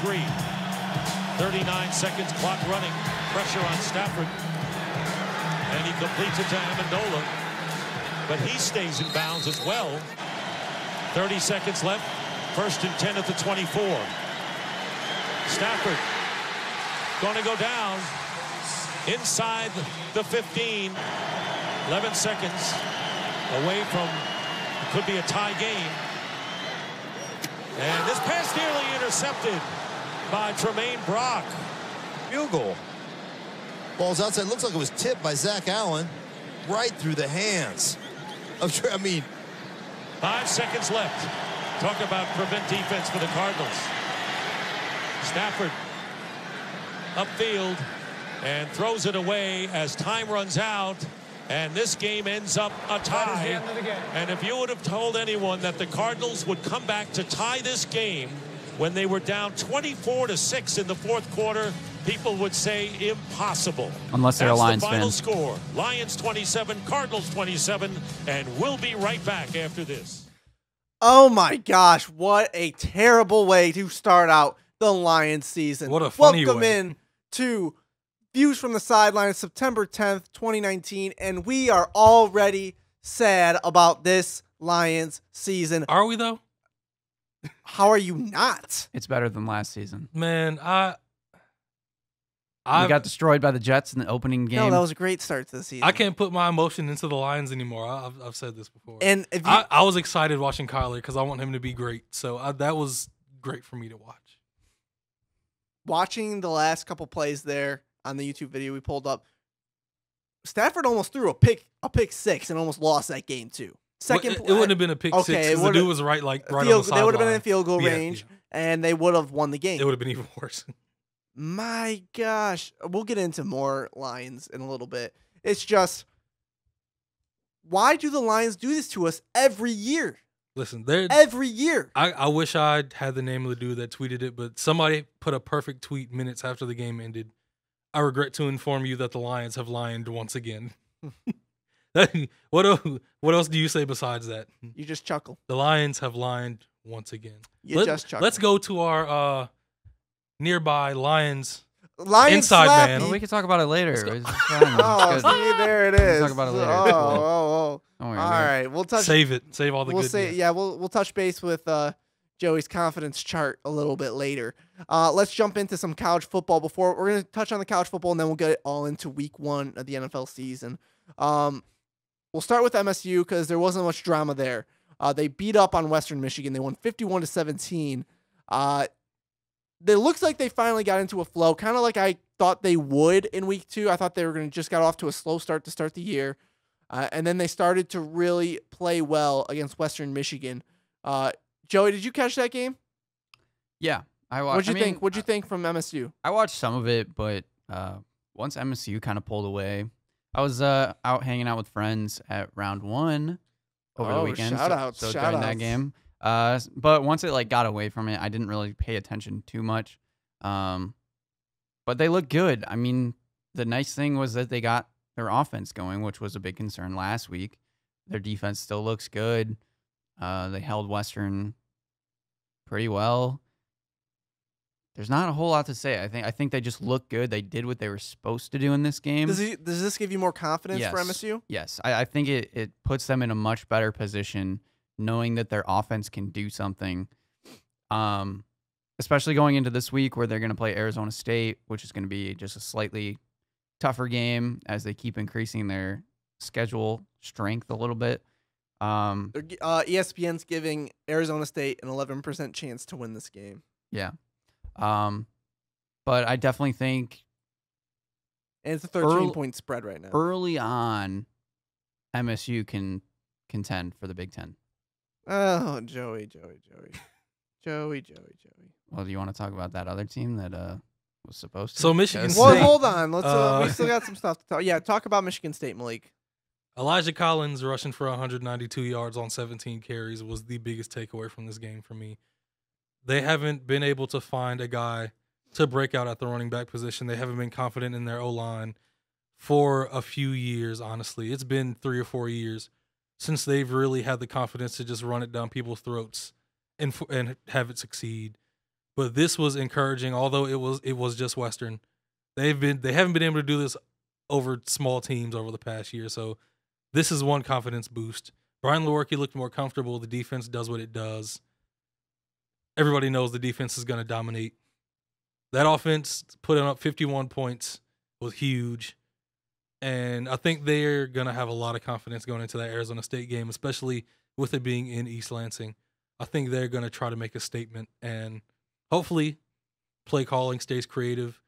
three. 39 seconds, clock running. Pressure on Stafford. And he completes it to Amendola. But he stays in bounds as well. 30 seconds left. 1st and 10 at the 24. Stafford going to go down inside the 15. 11 seconds away from, it could be a tie game. And this pass nearly intercepted by Tremaine Brock. Field goal. Ball's outside. Looks like it was tipped by Zach Allen right through the hands of, 5 seconds left. Talk about prevent defense for the Cardinals. Stafford upfield and throws it away as time runs out. And this game ends up a tie. And if you would have told anyone that the Cardinals would come back to tie this game when they were down 24-6 in the 4th quarter, people would say impossible. Unless they're a Lions fan. That's the final score. Lions 27, Cardinals 27, and we'll be right back after this. Oh my gosh, what a terrible way to start out the Lions season. What a funny Welcome way. in to Views from the Sideline, September 10th, 2019, and we are already sad about this Lions season. Are we, though? How are you not? It's better than last season. Man, We got destroyed by the Jets in the opening game. No, that was a great start to the season. I can't put my emotion into the Lions anymore. I've said this before. And if you, I was excited watching Kyler because I want him to be great. So that was great for me to watch. watching the last couple plays there on the YouTube video we pulled up, Stafford almost threw a pick 6 and almost lost that game too. It wouldn't have been a pick 6 because the dude was right on the sideline. They would have been in field goal range, and they would have won the game. It would have been even worse. My gosh. We'll get into more Lions in a little bit. It's just, why do the Lions do this to us every year? Listen, every year. I wish I had the name of the dude that tweeted it, but somebody put a perfect tweet minutes after the game ended. I regret to inform you that the Lions have lined once again. What else do you say besides that? You just chuckle. The Lions have lined once again. Just chuckle. Let's go to our nearby Lions inside slappy. Man. Well, we can talk about it later. It's oh, see, there it is. We'll talk about it later. Oh. Don't worry, all right, we'll touch. Save it. Save all the good. We'll touch base with Joey's confidence chart a little bit later. Let's jump into some college football before we're going to touch on the college football, and then we'll get all into week 1 of the NFL season. We'll start with MSU because there wasn't much drama there. They beat up on Western Michigan. They won 51-17. It looks like they finally got into a flow, kind of like I thought they would in week 2. I thought they were going to just got off to a slow start to start the year. And then they started to really play well against Western Michigan. Joey, did you catch that game? Yeah, I watched. What'd you think from MSU? I watched some of it, but once MSU kind of pulled away, I was out hanging out with friends at round 1 over the weekend. So during that game. But once it got away from it, I didn't really pay attention too much. But they look good. I mean, the nice thing was that they got their offense going, which was a big concern last week. Their defense still looks good. They held Western pretty well. There's not a whole lot to say. I think they just look good. They did what they were supposed to do in this game. Does this give you more confidence for MSU? Yes. I think it puts them in a much better position knowing that their offense can do something, especially going into this week where they're going to play Arizona State, which is going to be just a slightly tougher game as they keep increasing their schedule strength a little bit. ESPN's giving Arizona State an 11% chance to win this game. Yeah. But I definitely think... And it's a 13-point spread right now. Early on, MSU can contend for the Big Ten. Oh, Joey. Well, do you want to talk about that other team that was supposed to? So Michigan State. Well, hold on. Let's. We still got some stuff to talk. Yeah, talk about Michigan State, Malik. Elijah Collins rushing for 192 yards on 17 carries was the biggest takeaway from this game for me. They haven't been able to find a guy to break out at the running back position. They haven't been confident in their O-line for a few years, honestly. It's been 3 or 4 years since they've really had the confidence to just run it down people's throats and have it succeed. But this was encouraging, although it was just Western. They haven't been able to do this over small teams over the past year, so this is one confidence boost. Brian Lewerke looked more comfortable. The defense does what it does. Everybody knows the defense is going to dominate. That offense putting up 51 points was huge. And I think they're going to have a lot of confidence going into that Arizona State game, especially with it being in East Lansing. I think they're going to try to make a statement, and hopefully play calling stays creative.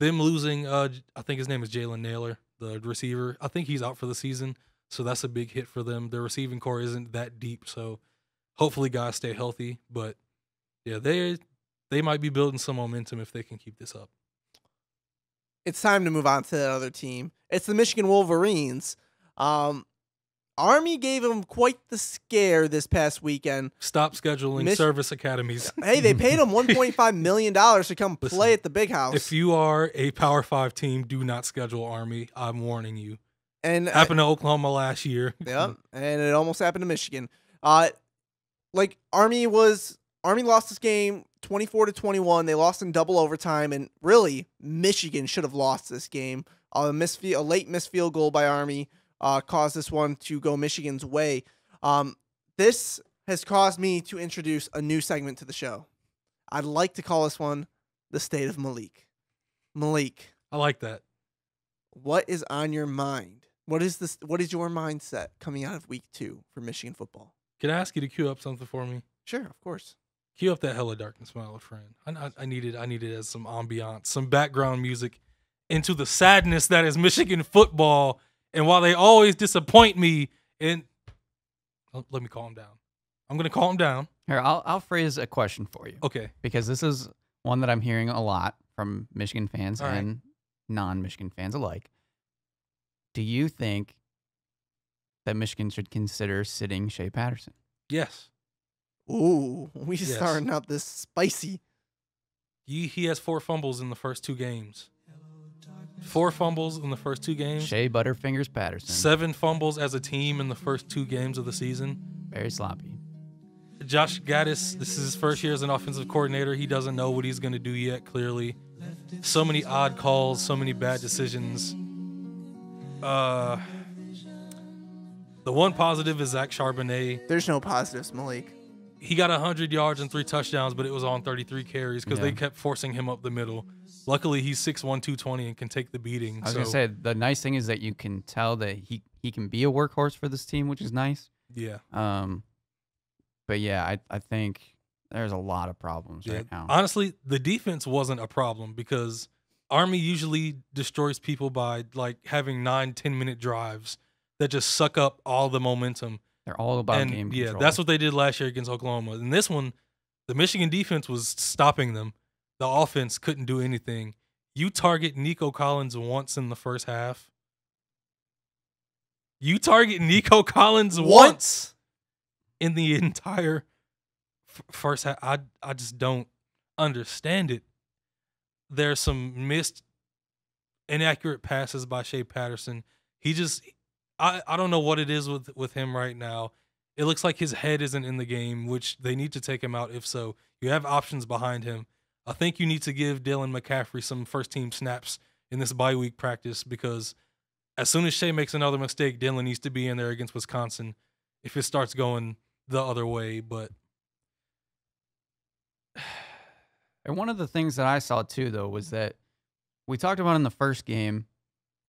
Them losing, I think his name is Jalen Naylor, the receiver. I think he's out for the season, so that's a big hit for them. Their receiving core isn't that deep, so hopefully guys stay healthy. But, yeah, they might be building some momentum if they can keep this up. It's time to move on to that other team. It's the Michigan Wolverines. Army gave them quite the scare this past weekend. Stop scheduling service academies. Hey, they paid them $1.5 million to come play at the Big House. If you are a Power 5 team, do not schedule Army. I'm warning you. And happened to Oklahoma last year. Yeah, and it almost happened to Michigan. Army lost this game 24-21. They lost in double overtime, and really, Michigan should have lost this game. A late missed field goal by Army caused this one to go Michigan's way. This has caused me to introduce a new segment to the show. I'd like to call this one The State of Malik. Malik. I like that. What is on your mind? What is your mindset coming out of week 2 for Michigan football? Can I ask you to cue up something for me? Sure, of course. Cue up that Hella Darkness, My Old Friend. I need it as some ambiance, some background music into the sadness that is Michigan football. And while they always disappoint me, let me calm down. I'm going to calm down. Here, I'll phrase a question for you. Okay. Because this is one that I'm hearing a lot from Michigan fans and non-Michigan fans alike. Do you think that Michigan should consider sitting Shea Patterson? Yes. Ooh, we starting out this spicy. He has 4 fumbles in the first 2 games. 4 fumbles in the first 2 games. Shea Butterfingers Patterson. 7 fumbles as a team in the first 2 games of the season. Very sloppy. Josh Gaddis, this is his first year as an offensive coordinator. He doesn't know what he's going to do yet, clearly. So many odd calls, so many bad decisions. The one positive is Zach Charbonnet. There's no positives, Malik. He got 100 yards and 3 touchdowns, but it was on 33 carries because they kept forcing him up the middle. Luckily, he's 6'1", 220 and can take the beating. I was going to say, the nice thing is that you can tell that he can be a workhorse for this team, which is nice. Yeah. But yeah, I think there's a lot of problems right now. Honestly, the defense wasn't a problem because Army usually destroys people by having 9-10-minute drives that just suck up all the momentum. They're all about game control. Yeah, that's what they did last year against Oklahoma. In this one, the Michigan defense was stopping them. The offense couldn't do anything. You target Nico Collins once in the first half. You target Nico Collins once in the entire first half. I just don't understand it. There's some missed, inaccurate passes by Shea Patterson. I don't know what it is with him right now. It looks like his head isn't in the game, which they need to take him out. If so, you have options behind him. I think you need to give Dylan McCaffrey some first-team snaps in this bye week practice because as soon as Shea makes another mistake, Dylan needs to be in there against Wisconsin if it starts going the other way. But and one of the things that I saw too, though, was that we talked about in the first game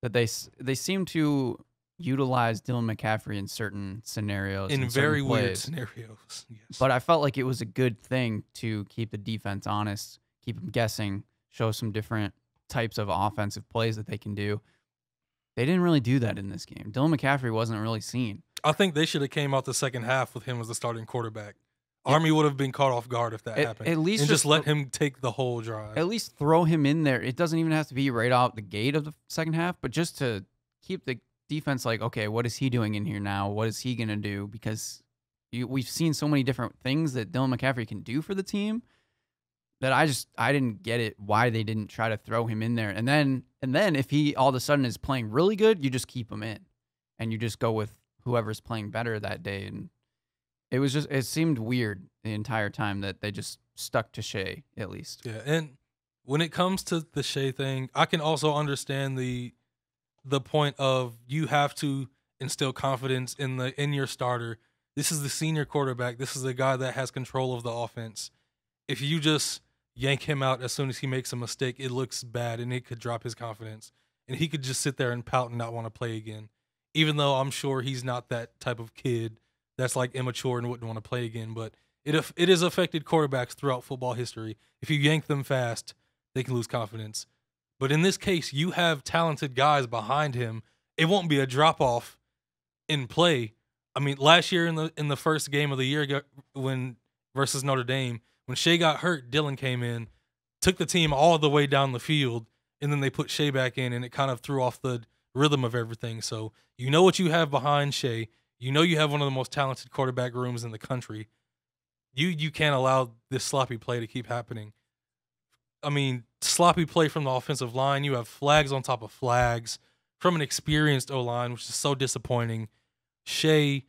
that they seem to utilize Dylan McCaffrey in certain scenarios. In very weird scenarios. Yes. But I felt like it was a good thing to keep the defense honest, keep them guessing, show some different types of offensive plays that they can do. They didn't really do that in this game. Dylan McCaffrey wasn't really seen. I think they should have came out the second half with him as the starting quarterback. Army would have been caught off guard if that happened. At least and just let him take the whole drive. At least throw him in there. It doesn't even have to be right out the gate of the second half, but just to keep the defense like, okay, what is he doing in here now? What is he going to do? Because we've seen so many different things that Dylan McCaffrey can do for the team that I didn't get it why they didn't try to throw him in there. And then if he all of a sudden is playing really good, you just keep him in and you just go with whoever's playing better that day. And it seemed weird. the entire time that they just stuck to Shea, at least. Yeah, and when it comes to the Shea thing, I can also understand the point of you have to instill confidence in your starter. This is the senior quarterback. This is the guy that has control of the offense. If you just yank him out as soon as he makes a mistake, it looks bad and it could drop his confidence. And he could just sit there and pout and not want to play again. Even though I'm sure he's not that type of kid that's like immature and wouldn't want to play again. But it has affected quarterbacks throughout football history. If you yank them fast, they can lose confidence. But in this case, you have talented guys behind him. It won't be a drop-off in play. I mean, last year in the first game of the year when versus Notre Dame, when Shea got hurt, Dillon came in, took the team all the way down the field, and then they put Shea back in, and it kind of threw off the rhythm of everything. So you know what you have behind Shea. You know you have one of the most talented quarterback rooms in the country. You can't allow this sloppy play to keep happening. I mean, sloppy play from the offensive line. You have flags on top of flags from an experienced O-line, which is so disappointing. Shea,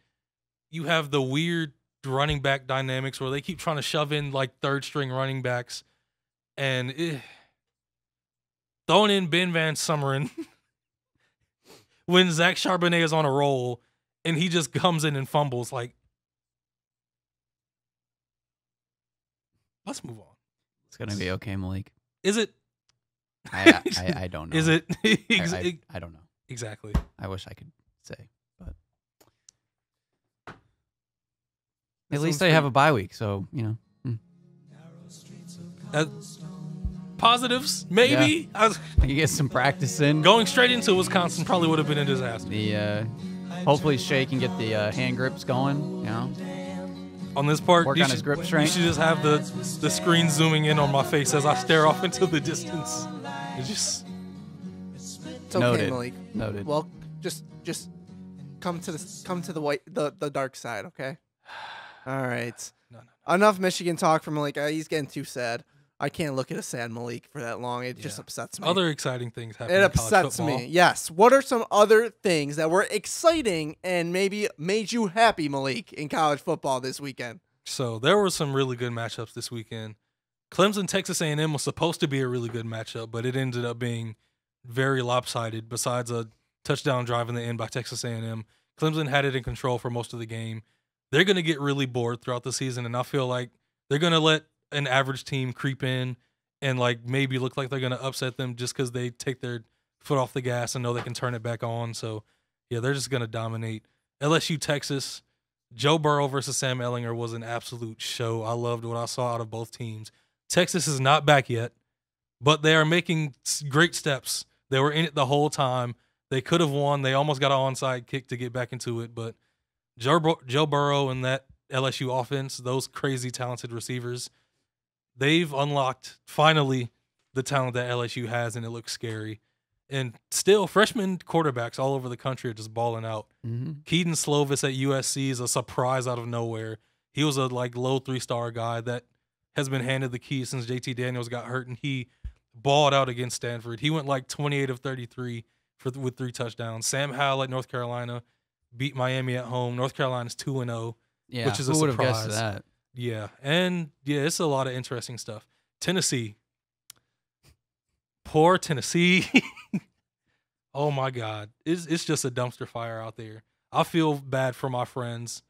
you have the weird running back dynamics where they keep trying to shove in like third-string running backs. And throwing in Ben Van Summeren when Zach Charbonnet is on a roll and he just comes in and fumbles. Like, let's move on. It's going to be okay, Malik. Is it? I don't know. Is it? I don't know. Exactly. I wish I could say, but at least they have a bye week, so, you know. Positives, maybe. Yeah. You get some practice in. Going straight into Wisconsin probably would have been a disaster. Hopefully Shea can get the hand grips going, you know. On this part, work on his grip strength. You should just have the screen zooming in on my face as I stare off into the distance. It's okay, noted. Malik. Noted. Well, just come to the dark side, okay? All right. No. Enough Michigan talk from Malik. He's getting too sad. I can't look at a sad Malik for that long. It just upsets me. Other exciting things happen. It upsets me. Yes. What are some other things that were exciting and maybe made you happy, Malik, in college football this weekend? So there were some really good matchups this weekend. Clemson, Texas A&M was supposed to be a really good matchup, but it ended up being very lopsided. Besides a touchdown drive in the end by Texas A&M, Clemson had it in control for most of the game. They're going to get really bored throughout the season, and I feel like they're going to let an average team creep in and like maybe look like they're going to upset them just because they take their foot off the gas and know they can turn it back on. So, yeah, they're just going to dominate. LSU, Texas, Joe Burrow versus Sam Ehlinger was an absolute show. I loved what I saw out of both teams. Texas is not back yet, but they are making great steps. They were in it the whole time. They could have won. They almost got an onside kick to get back into it, but Joe Burrow and that LSU offense, those crazy talented receivers, they've unlocked finally the talent that LSU has, and it looks scary. And still, freshman quarterbacks all over the country are just balling out. Mm-hmm. Keaton Slovis at USC is a surprise out of nowhere. He was a like low 3-star guy that has been handed the keys since JT Daniels got hurt, and he balled out against Stanford. He went like 28 of 33 with 3 touchdowns. Sam Howell at North Carolina beat Miami at home. North Carolina's 2-0, which is a surprise. Who would have guessed that? Yeah, and yeah, it's a lot of interesting stuff. Tennessee. Poor Tennessee. Oh, my God. It's just a dumpster fire out there. I feel bad for my friends.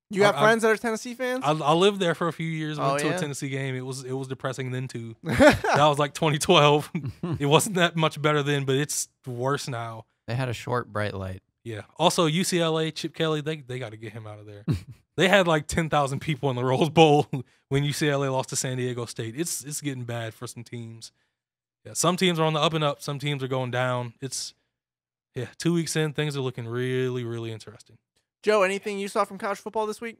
You have friends that are Tennessee fans? I lived there for a few years. Went to a Tennessee game. It was depressing then, too. That was like 2012. It wasn't that much better then, but it's worse now. They had a short, bright light. Yeah. Also, UCLA, Chip Kelly, they got to get him out of there. They had like 10,000 people in the Rose Bowl when UCLA lost to San Diego State. It's getting bad for some teams. Yeah, some teams are on the up and up. Some teams are going down. 2 weeks in, things are looking really, really interesting. Joe, anything you saw from college football this week?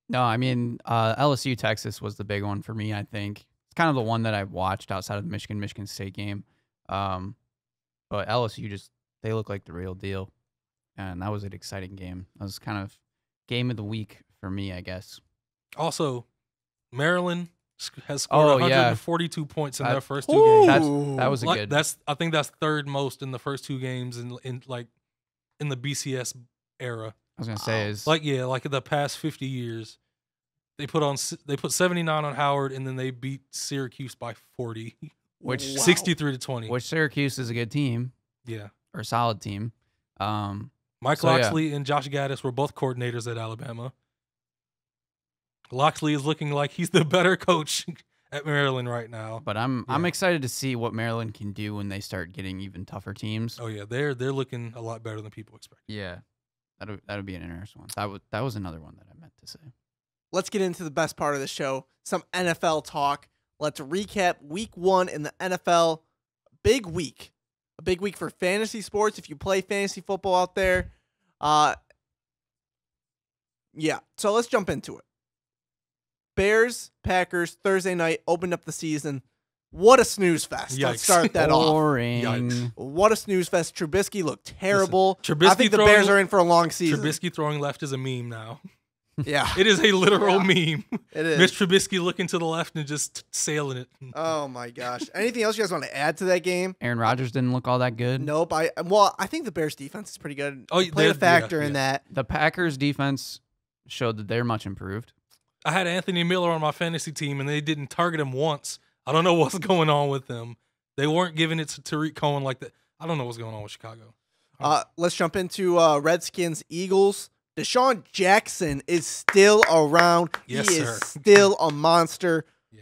No, I mean, LSU, Texas was the big one for me, I think. It's kind of the one that I watched outside of the Michigan State game. But LSU they look like the real deal. And that was an exciting game. That was kind of game of the week for me, I guess. Also, Maryland has scored 142 points in their first 2 games. That was a good. I think that's third most in the first 2 games in the BCS era. I was gonna say is like in the past 50 years. They put 79 on Howard, and then they beat Syracuse by 40, which 63-20. Which Syracuse is a good team, Yeah, or a solid team. Mike Locksley and Josh Gaddis were both coordinators at Alabama. Locksley is looking like he's the better coach at Maryland right now. But I'm excited to see what Maryland can do when they start getting even tougher teams. Oh yeah, they're looking a lot better than people expect. Yeah, that'll be an interesting one. That was another one that I meant to say. Let's get into the best part of the show, some NFL talk. Let's recap week 1 in the NFL. Big week. A big week for fantasy sports. If you play fantasy football out there. Yeah, so let's jump into it. Bears, Packers, Thursday night, opened up the season. What a snooze fest. Yikes. Let's start that Boring. off. Yikes. What a snooze fest. Trubisky looked terrible. Listen, I think the Bears are in for a long season. Trubisky throwing left is a meme now. Yeah. It is a literal meme. It is. Mitch Trubisky looking to the left and just sailing it. Oh, my gosh. Anything else you guys want to add to that game? Aaron Rodgers didn't look all that good. Nope. I think the Bears defense is pretty good. Oh, Played a factor in that. The Packers defense showed that they're much improved. I had Anthony Miller on my fantasy team, and they didn't target him once. I don't know what's going on with them. They weren't giving it to Tariq Cohen like that. I don't know what's going on with Chicago. Let's jump into Redskins, Eagles. Deshaun Jackson is still around. Yes, he sir. is still a monster. Yeah.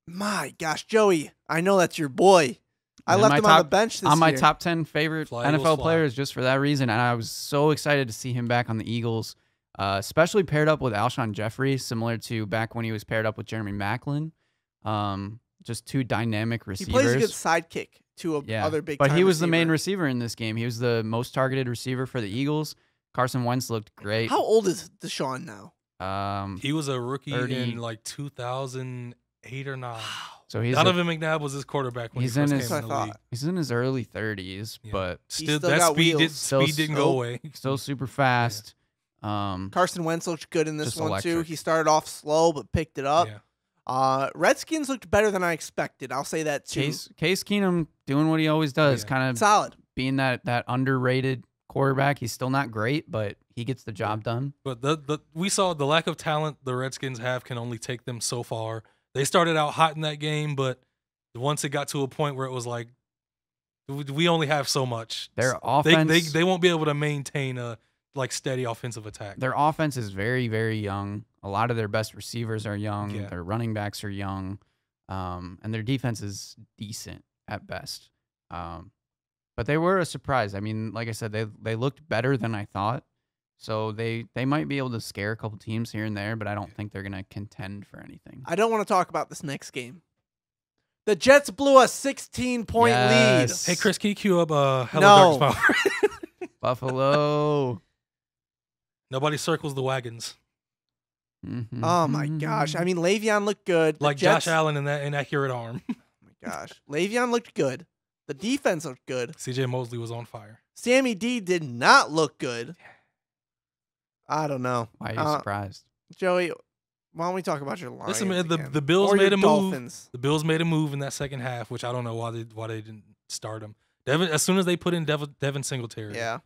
My gosh, Joey, I know that's your boy. I left him on the bench this year. On my top 10 favorite Fly, Eagles, NFL fly. players just for that reason, and I was so excited to see him back on the Eagles, especially paired up with Alshon Jeffrey, similar to back when he was paired up with Jeremy Maclin. Just two dynamic receivers. He plays a good sidekick to other big. But he was the main receiver in this game. He was the most targeted receiver for the Eagles. Carson Wentz looked great. How old is Deshaun now? He was a rookie 30. in like 2008 or 9. So he's Donovan McNabb was his quarterback when he first came in the league. He's in his early 30s, Yeah. but Still, still that got speed, wheels. speed didn't go away. still super fast. Carson Wentz looked good in this Just one too. electric. He started off slow but picked it up. Yeah. Redskins looked better than I expected. I'll say that too. Case Keenum doing what he always does, Yeah. kind of Solid. being that underrated quarterback. He's still not great, but he gets the job done. But we saw the lack of talent the Redskins have can only take them so far. They started out hot in that game, but once it got to a point where it was like, we only have so much. Their offense, they won't be able to maintain a steady offensive attack. their offense is very, very young. A lot of their best receivers are young. Yeah. Their running backs are young, and their defense is decent at best. But they were a surprise. I mean, like I said, they looked better than I thought. So they might be able to scare a couple teams here and there, but I don't think they're going to contend for anything. I don't want to talk about this next game. The Jets blew a 16-point lead. Yes. Hey, Chris, can you cue up Hello No. Darkness Power? Buffalo. Nobody circles the wagons. Mhm. Oh my gosh. I mean, Le'Veon looked good. The Like Jets, Josh Allen in that inaccurate arm. Oh my gosh. Le'Veon looked good. The defense looked good. CJ Mosley was on fire. Sammy D did not look good. I don't know. Why are you surprised? Joey, why don't we talk about your Lions? Listen, man, again? the Bills Or made your a move. Dolphins. The Bills made a move in that second half, which I don't know why they didn't start him. As soon as they put in Devin Singletary, Yeah.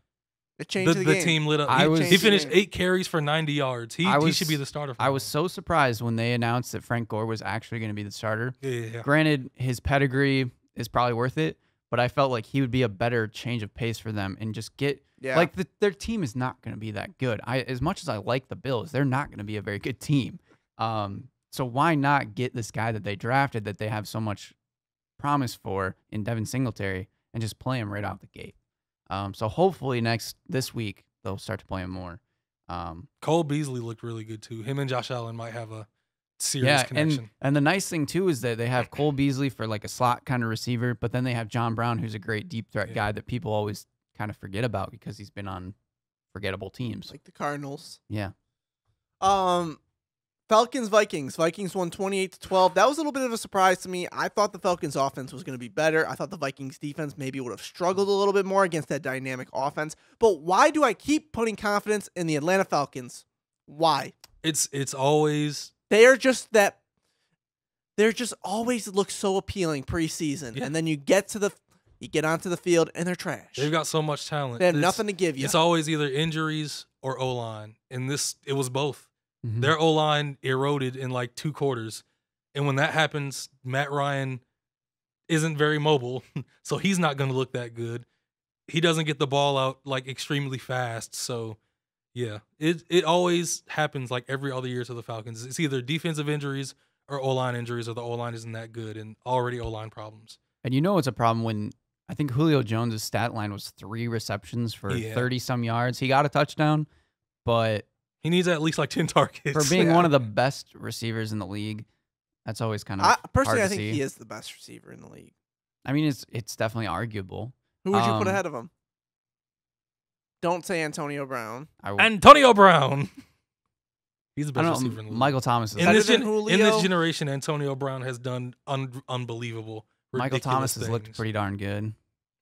It changed the game. team lit up. I was- He finished 8 carries for 90 yards. He should be the starter. For I them. was so surprised when they announced that Frank Gore was actually going to be the starter. Yeah. Granted, his pedigree is probably worth it, but I felt like he would be a better change of pace for them and just get Yeah. their team is not going to be that good. As much as I like the Bills, they're not going to be a very good team. So why not get this guy that they drafted that they have so much promise for in Devin Singletary and just play him right out the gate? So hopefully this week they'll start to play him more. Cole Beasley looked really good too. Him and Josh Allen might have a serious connection. And the nice thing too is that they have Cole Beasley for like a slot kind of receiver, but then they have John Brown, who's a great deep threat guy that people always kind of forget about because he's been on forgettable teams. Like the Cardinals. Yeah. Falcons, Vikings. Vikings won 28-12. That was a little bit of a surprise to me. I thought the Falcons offense was going to be better. I thought the Vikings defense maybe would have struggled a little bit more against that dynamic offense. But why do I keep putting confidence in the Atlanta Falcons? Why? It's always They're just always look so appealing preseason. Yeah. And then you get onto the field and they're trash. they've got so much talent. They have nothing to give you. It's always either injuries or O-line. And it was both. Their O-line eroded in like 2 quarters. And when that happens, Matt Ryan isn't very mobile, so he's not going to look that good. He doesn't get the ball out like extremely fast. So, yeah, it always happens like every other year to the Falcons. It's either defensive injuries or O-line injuries, or the O-line isn't that good, and already O-line problems. And you know it's a problem when I think Julio Jones' stat line was 3 receptions for 30-some yards. He got a touchdown, but he needs at least like 10 targets. For being one of the best receivers in the league, that's always kind of personally, hard to I think see. he is the best receiver in the league. I mean, it's definitely arguable. Who would you put ahead of him? Don't say Antonio Brown. Antonio Brown. He's the best receiver in the league. Michael Thomas is in this generation. Antonio Brown has done unbelievable. Michael Thomas has looked pretty darn good.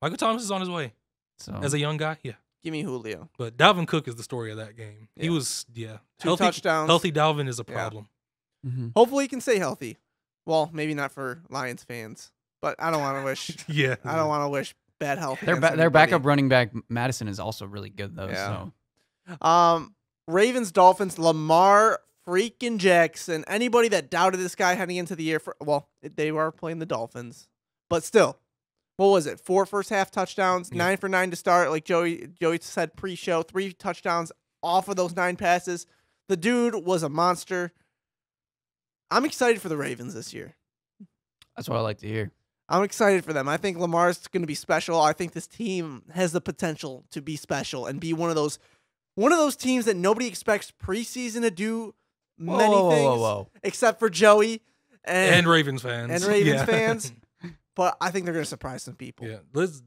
Michael Thomas is on his way. So as a young guy, yeah. Give me Julio. But Dalvin Cook is the story of that game. Yeah. He was, 2 healthy, touchdowns. Healthy Dalvin is a problem. Yeah. Hopefully he can stay healthy. Well, maybe not for Lions fans, but I don't want to wish. I don't want to wish bad health. Their backup running back Madison is also really good though. Yeah. So. Ravens, Dolphins, Lamar freaking Jackson. Anybody that doubted this guy heading into the year, they were playing the Dolphins, but still, what was it? 4 first half touchdowns, 9 for 9 to start. Like Joey said pre-show, 3 touchdowns off of those 9 passes. The dude was a monster. I'm excited for the Ravens this year. That's what I like to hear. I'm excited for them. I think Lamar's going to be special. I think this team has the potential to be special and be one of those teams that nobody expects preseason to do many things, except for Joey and Ravens fans. Fans. But I think they're going to surprise some people. Yeah,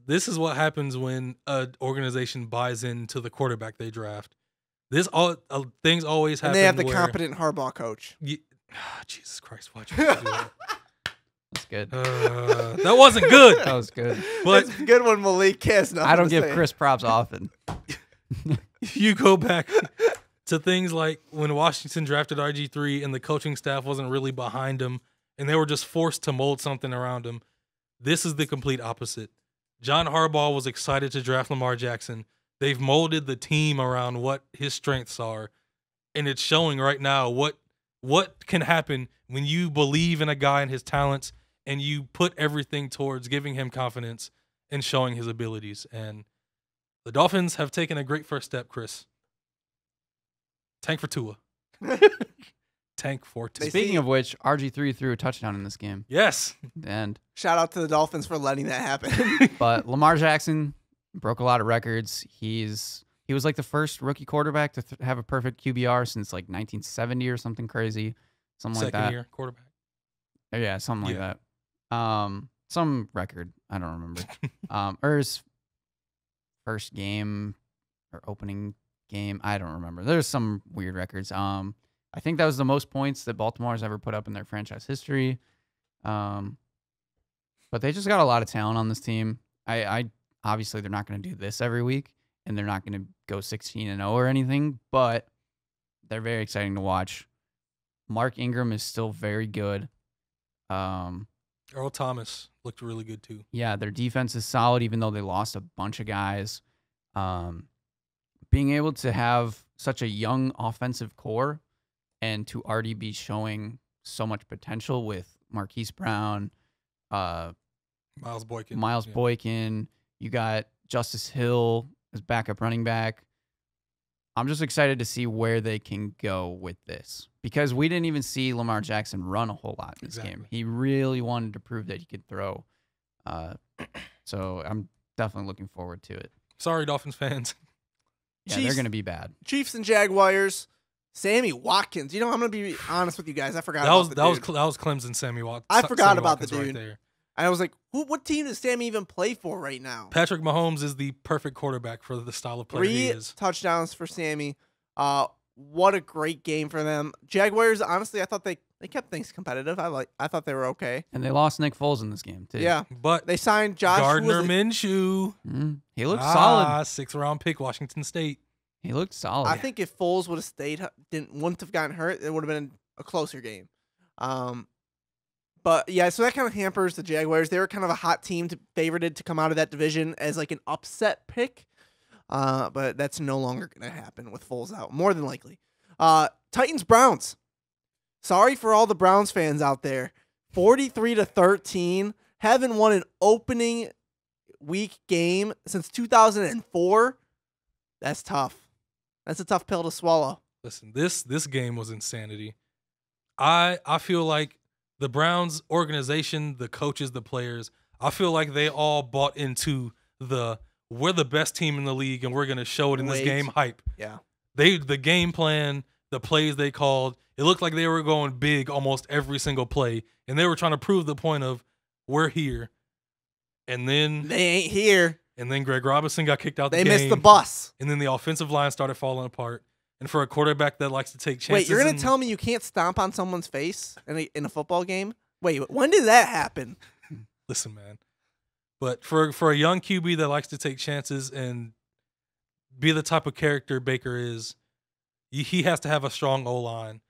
this is what happens when an organization buys into the quarterback they draft. Things always happen. And they have the competent Harbaugh coach. Jesus Christ, why'd you do that? That's good. That wasn't good. That was good. But it's good when Malik has nothing. I don't give Chris props often. You go back to things like when Washington drafted RG3 and the coaching staff wasn't really behind him and they were just forced to mold something around him. This is the complete opposite. John Harbaugh was excited to draft Lamar Jackson. They've molded the team around what his strengths are, and it's showing right now what can happen when you believe in a guy and his talents and you put everything towards giving him confidence and showing his abilities. And the Dolphins have taken a great first step, Chris. Tank for Tua. Tank for Tua. Speaking of which, RG3 threw a touchdown in this game. Yes. And shout out to the Dolphins for letting that happen. But Lamar Jackson broke a lot of records. He was like the first rookie quarterback to have a perfect QBR since like 1970 or something crazy. Something like that. Second year quarterback. Yeah, something like that. Some record. I don't remember. Or his first game or opening game. I don't remember. There's some weird records. I think that was the most points that Baltimore's ever put up in their franchise history. But they just got a lot of talent on this team. I obviously they're not going to do this every week, and they're not going to go 16-0 or anything, but they're very exciting to watch. Mark Ingram is still very good. Earl Thomas looked really good too. Yeah, their defense is solid, even though they lost a bunch of guys. Being able to have such a young offensive core and to already be showing so much potential with Marquise Brown, Miles Boykin. Boykin. You got Justice Hill as backup running back. I'm just excited to see where they can go with this because we didn't even see Lamar Jackson run a whole lot in this game. He really wanted to prove that he could throw. So I'm definitely looking forward to it. Sorry, Dolphins fans. Yeah, they're going to be bad. Chiefs and Jaguars. Sammy Watkins. You know, I'm going to be honest with you guys. I forgot that was Clemson Sammy Watkins. I forgot about the dude. Right there. I was like, what team does Sammy even play for right now? Patrick Mahomes is the perfect quarterback for the style of player he is. 3 touchdowns for Sammy. What a great game for them. Jaguars, honestly, I thought they kept things competitive. I thought they were okay. And they lost Nick Foles in this game, too. Yeah. But they signed Josh Gardner Minshew. He looked solid. 6th-round pick, Washington State. He looked solid. I think if Foles would have stayed, wouldn't have gotten hurt, it would have been a closer game. But yeah, so that kind of hampers the Jaguars. They were kind of a hot team favorited to come out of that division as like an upset pick. But that's no longer going to happen with Foles out, more than likely. Titans Browns. Sorry for all the Browns fans out there. 43-13. Haven't won an opening week game since 2004. That's tough. That's a tough pill to swallow. Listen, this game was insanity. I feel like the Browns organization, the coaches, the players, I feel like they all bought into we're the best team in the league and we're going to show it in this game hype. Yeah. The game plan, the plays they called, it looked like they were going big almost every single play, and they were trying to prove the point of we're here. And then they ain't here. And then Greg Robinson got kicked out the game. They missed the bus. And then the offensive line started falling apart. And for a quarterback that likes to take chances. Wait, you're going to tell me you can't stomp on someone's face in a football game? Wait, when did that happen? Listen, man. But for a young QB that likes to take chances and be the type of character Baker is, he has to have a strong O-line.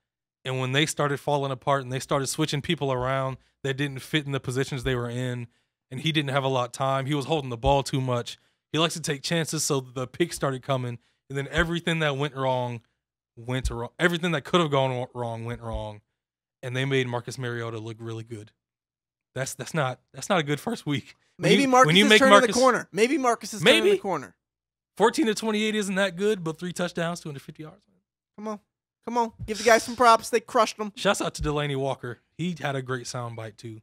And when they started falling apart and they started switching people around that didn't fit in the positions they were in, and he didn't have a lot of time, he was holding the ball too much. He likes to take chances, so the picks started coming. And then everything that went wrong. Everything that could have gone wrong went wrong, and they made Marcus Mariota look really good. That's not a good first week. Maybe Marcus is turning the corner. Maybe Marcus is turning the corner. 14-28 isn't that good, but 3 touchdowns, 250 yards. Come on, give the guys some props. They crushed them. Shouts out to Delaney Walker. He had a great soundbite too.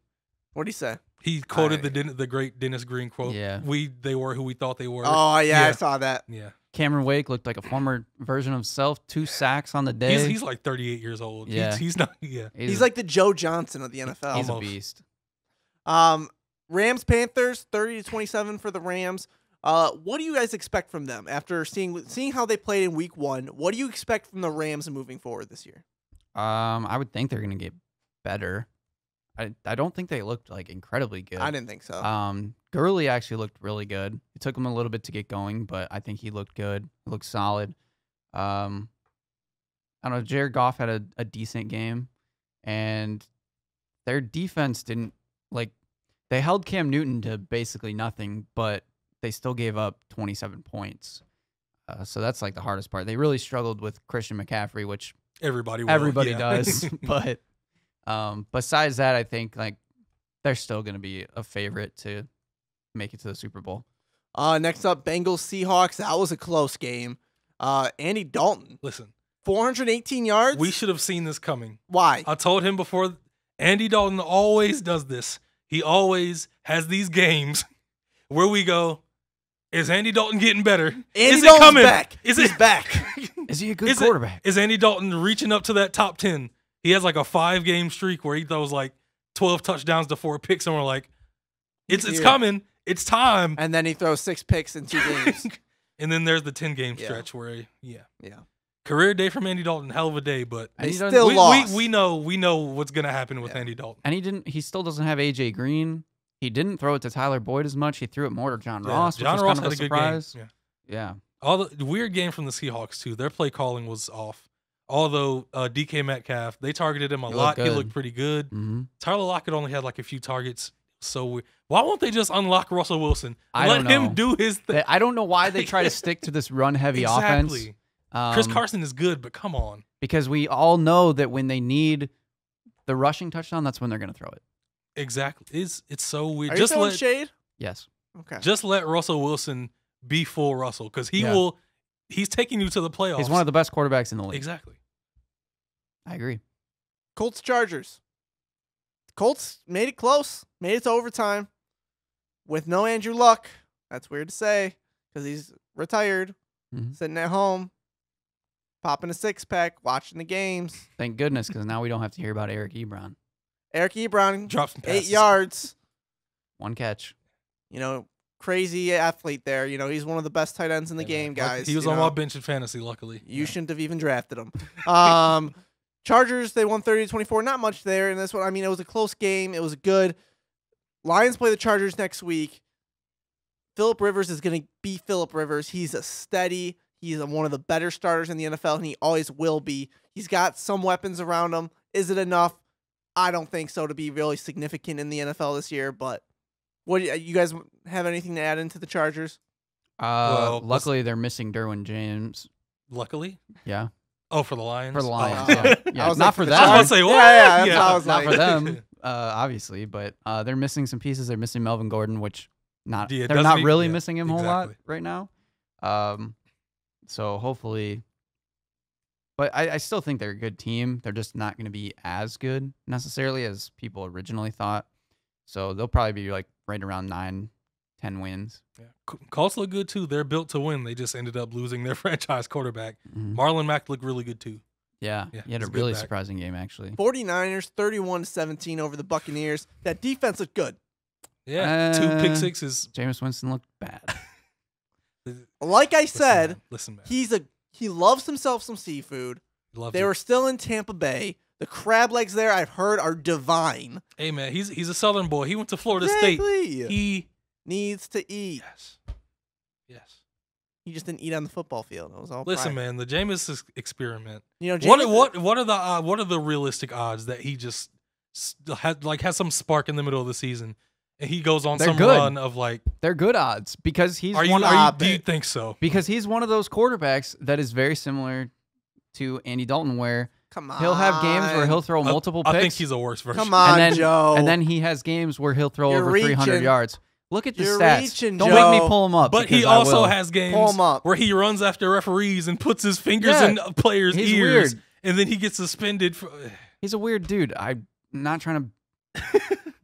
What'd he say? He quoted the great Dennis Green quote. Yeah, they were who we thought they were. Oh yeah, I saw that. Yeah. Cameron Wake looked like a former version of himself. 2 sacks on the day. He's like 38 years old. Yeah. He's not. Yeah. He's like the Joe Johnson of the NFL. He's a beast. Rams Panthers 30-27 for the Rams. What do you guys expect from them after seeing how they played in week 1? What do you expect from the Rams moving forward this year? I would think they're gonna get better. I don't think they looked like incredibly good. I didn't think so. Gurley actually looked really good. It took him a little bit to get going, but I think he looked good. He looked solid. I don't know. Jared Goff had a decent game, and their defense didn't they held Cam Newton to basically nothing, but they still gave up 27 points. So that's like the hardest part. They really struggled with Christian McCaffrey, which everybody does. But besides that, I think they're still going to be a favorite to make it to the Super Bowl. Next up, Bengals Seahawks. That was a close game. Andy Dalton. Listen, 418 yards. We should have seen this coming. Why? I told him before. Andy Dalton always does this. He always has these games where we go, is Andy Dalton getting better? Is it coming? Back. He's back. Is he a good quarterback? Is Andy Dalton reaching up to that top 10? He has like a 5-game streak where he throws like 12 touchdowns to 4 picks, and we're like, it's coming. It's time. And then he throws 6 picks in 2 games. And then there's the 10-game stretch where, career day from Andy Dalton, hell of a day, but they still lost. We know what's gonna happen with Andy Dalton. And he still doesn't have AJ Green. He didn't throw it to Tyler Boyd as much. He threw it more to John Ross, which was kind of a surprise. Yeah. All the weird game from the Seahawks too. Their play calling was off. Although DK Metcalf, they targeted him a lot. He looked pretty good. Mm-hmm. Tyler Lockett only had like a few targets. So weird. Why won't they just unlock Russell Wilson? Let him do his thing. I don't know why they try to stick to this run-heavy offense. Chris Carson is good, but come on. Because we all know that when they need the rushing touchdown, that's when they're going to throw it. Exactly. It's so weird. Are you throwing shade? Yes. Okay. Just let Russell Wilson be full Russell, because he's taking you to the playoffs. He's one of the best quarterbacks in the league. Exactly. I agree. Colts Chargers. Colts made it close. Made it to overtime with no Andrew Luck. That's weird to say because he's retired, sitting at home, popping a 6-pack, watching the games. Thank goodness, because now we don't have to hear about Eric Ebron. Eric Ebron dropped some passes. 8 yards. 1 catch. Crazy athlete there. He's one of the best tight ends in the game, guys. He was on my bench in fantasy, luckily. You shouldn't have even drafted him. Chargers, they won 30-24. Not much there in this one. I mean, it was a close game. It was good. Lions play the Chargers next week. Phillip Rivers is going to be Phillip Rivers. He's he's one of the better starters in the NFL, and he always will be. He's got some weapons around him. Is it enough? I don't think so to be really significant in the NFL this year, but what you guys have anything to add into the Chargers? Luckily, they're missing Derwin James. Luckily? Yeah. Oh, for the Lions? For the Lions, Oh. yeah. Yeah, not for them. I was about to say, what? Yeah, that's how I was Not like. for them, obviously, but they're missing some pieces. They're missing Melvin Gordon, which they're doesn't not he- really yeah, missing him a whole lot exactly. right now. So hopefully, but I still think they're a good team. They're just not going to be as good necessarily as people originally thought. So they'll probably be like right around 9-10 wins. Yeah. Colts look good too. They're built to win. They just ended up losing their franchise quarterback. Mhm. Marlon Mack looked really good too. Yeah, Yeah, he had a he's a good really back. surprising game actually. 49ers 31-17 over the Buccaneers. That defense looked good. Yeah, 2 pick sixes. Jameis Winston looked bad. Like I said, Listen, man. he loves himself some seafood. Loved They it. were still in Tampa Bay. The crab legs there, I've heard, are divine. Hey man, he's a Southern boy. He went to Florida Exactly. State. He Needs to eat. yes. He just didn't eat on the football field. It was all Listen, private. man, the Jameis experiment. You know, What are the realistic odds that he just has some spark in the middle of the season and he goes on They're some good. run of like? They're good odds because he's Do you think so? because he's one of those quarterbacks that is very similar to Andy Dalton, where Come on. he'll have games where he'll throw multiple picks. I think he's a worse version. Come on, and then, Joe. And then he has games where he'll throw You're over 300 reaching. yards. Look at the You're stats. reaching, Don't Joe. make me pull him up. But he because I also will. has games Pull him up. where he runs after referees and puts his fingers Yeah, in players' he's ears, weird. and then he gets suspended. He's a weird dude. I'm not trying to